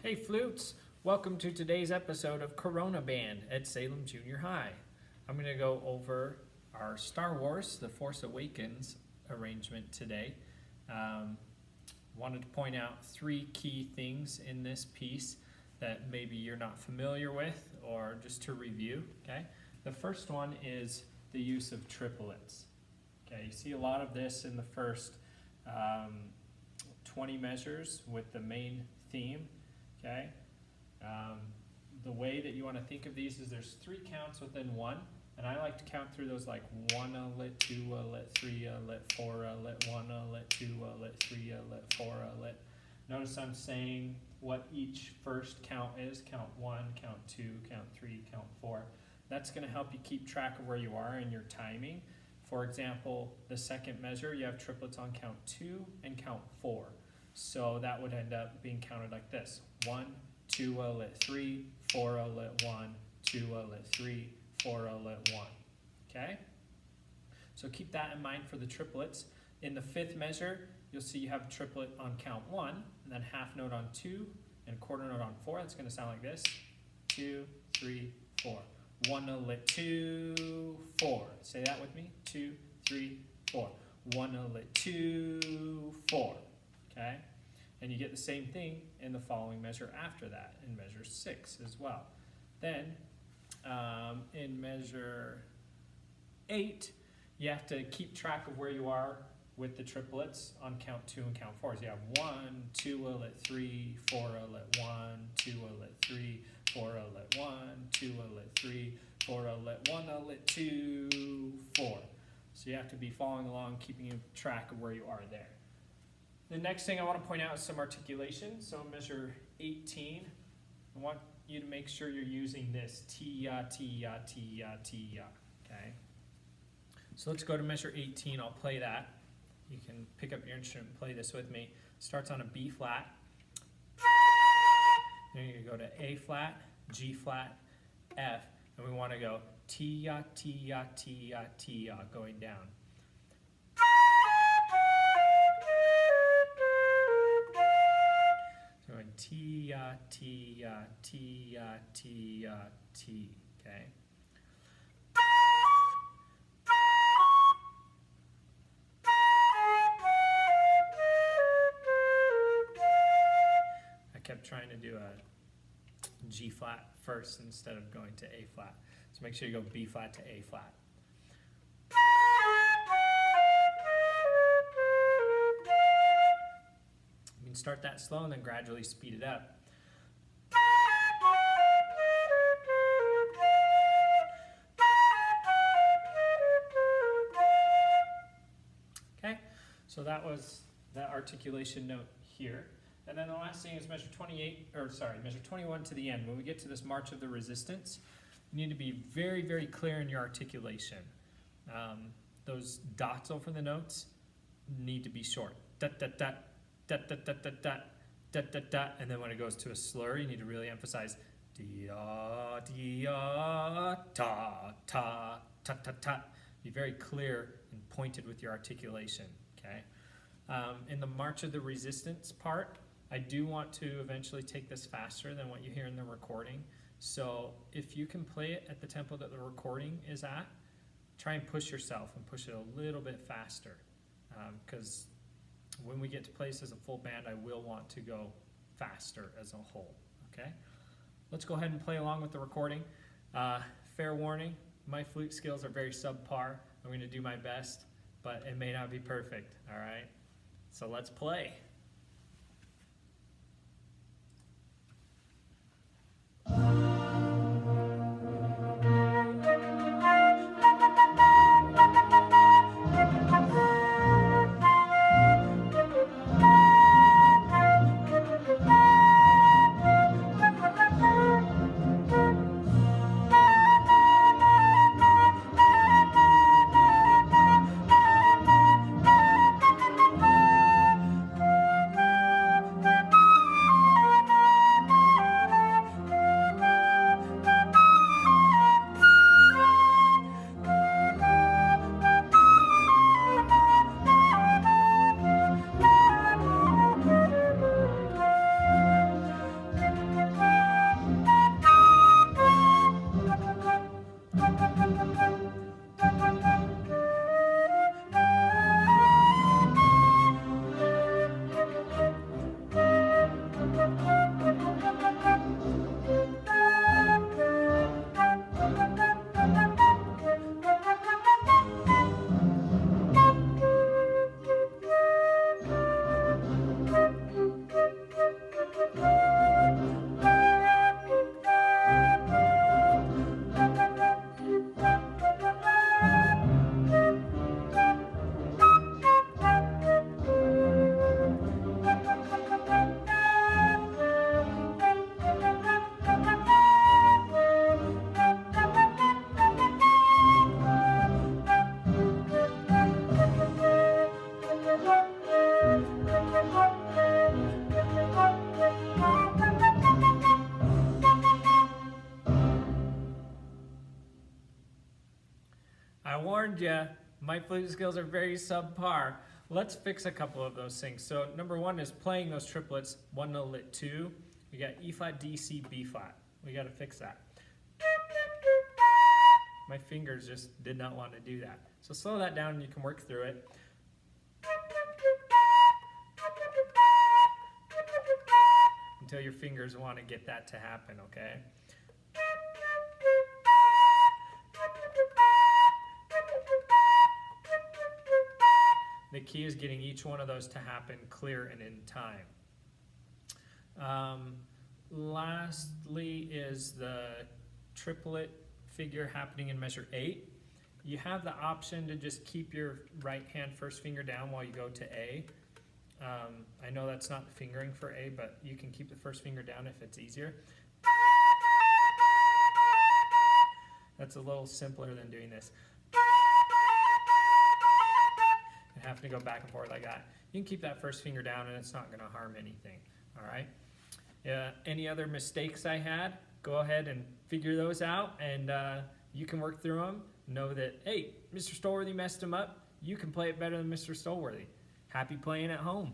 Hey Flutes, welcome to today's episode of Corona Band at Salem Junior High. I'm going to go over our Star Wars, The Force Awakens arrangement today. Wanted to point out three key things in this piece that maybe you're not familiar with or just to review, okay? The first one is the use of triplets. Okay, you see a lot of this in the first 20 measures with the main theme. Okay, the way that you want to think of these is there's three counts within one, and I like to count through those like 1 lit, 2 lit, 3 lit, 4 lit, 1 lit, 2 lit, 3 lit, 4 lit. Notice I'm saying what each first count is. Count 1, count 2, count 3, count 4. That's going to help you keep track of where you are in your timing. For example, the second measure, you have triplets on count 2 and count 4. So that would end up being counted like this. 1, 2 lit 3, 4 lit 1, 2 lit 3, 4 lit 1. Okay? So keep that in mind for the triplets. In the fifth measure, you'll see you have a triplet on count 1, and then half note on 2, and quarter note on 4. That's going to sound like this. 2, 3, 4. 1 lit 2, 4. Say that with me. 2, 3, 4. 1 lit 2, 4. Okay? And you get the same thing in the following measure after that, in measure 6 as well. Then, in measure 8, you have to keep track of where you are with the triplets on count 2 and count 4. So you have 1, 2 lit 3, 4 lit 1, 2 lit 3, 4 lit 1, 2 lit 3, 4 lit 1 lit 2, 4. So you have to be following along, keeping track of where you are there. The next thing I want to point out is some articulation. So measure 18, I want you to make sure you're using this T-ya, T-ya, T-ya, T-ya, okay? So let's go to measure 18, I'll play that. You can pick up your instrument and play this with me. It starts on a B flat. Then you're going to go to A flat, G flat, F, and we want to go T-ya, T-ya, T-ya, T-ya, going down. T, T, T, T, T, okay? I kept trying to do a G flat first instead of going to A flat. So make sure you go B flat to A flat. Start that slow and then gradually speed it up. Okay, so that was that articulation note here. And then the last thing is measure 21 to the end. When we get to this March of the Resistance, you need to be very, very clear in your articulation. Those dots over the notes need to be short. Dot, dot, dot. Dot, dot, dot, dot, dot, dot, dot, dot, and then when it goes to a slur, you need to really emphasize dia, dia, ta, ta, ta, ta, ta. Be very clear and pointed with your articulation, okay? In the March of the Resistance part, I do want to eventually take this faster than what you hear in the recording. So if you can play it at the tempo that the recording is at, try and push yourself and push it a little bit faster, because when we get to play this as a full band, I will want to go faster as a whole, okay? Let's go ahead and play along with the recording. Fair warning, my flute skills are very subpar. I'm going to do my best, but it may not be perfect, all right? So let's play. warned you, my flute skills are very subpar. Let's fix a couple of those things. So number one is playing those triplets, 1 note lit 2. We got E flat, D, C, B flat. We got to fix that. My fingers just did not want to do that. So slow that down and you can work through it. Until your fingers want to get that to happen, okay? The key is getting each one of those to happen clear and in time. Lastly is the triplet figure happening in measure 8. You have the option to just keep your right hand first finger down while you go to A. I know that's not the fingering for A, but you can keep the first finger down if it's easier. That's a little simpler than doing this. And having to go back and forth like that. You can keep that first finger down and it's not going to harm anything. All right. Any other mistakes I had, go ahead and figure those out, and you can work through them. Know that, hey, Mr. Stolworthy messed them up. You can play it better than Mr. Stolworthy. Happy playing at home.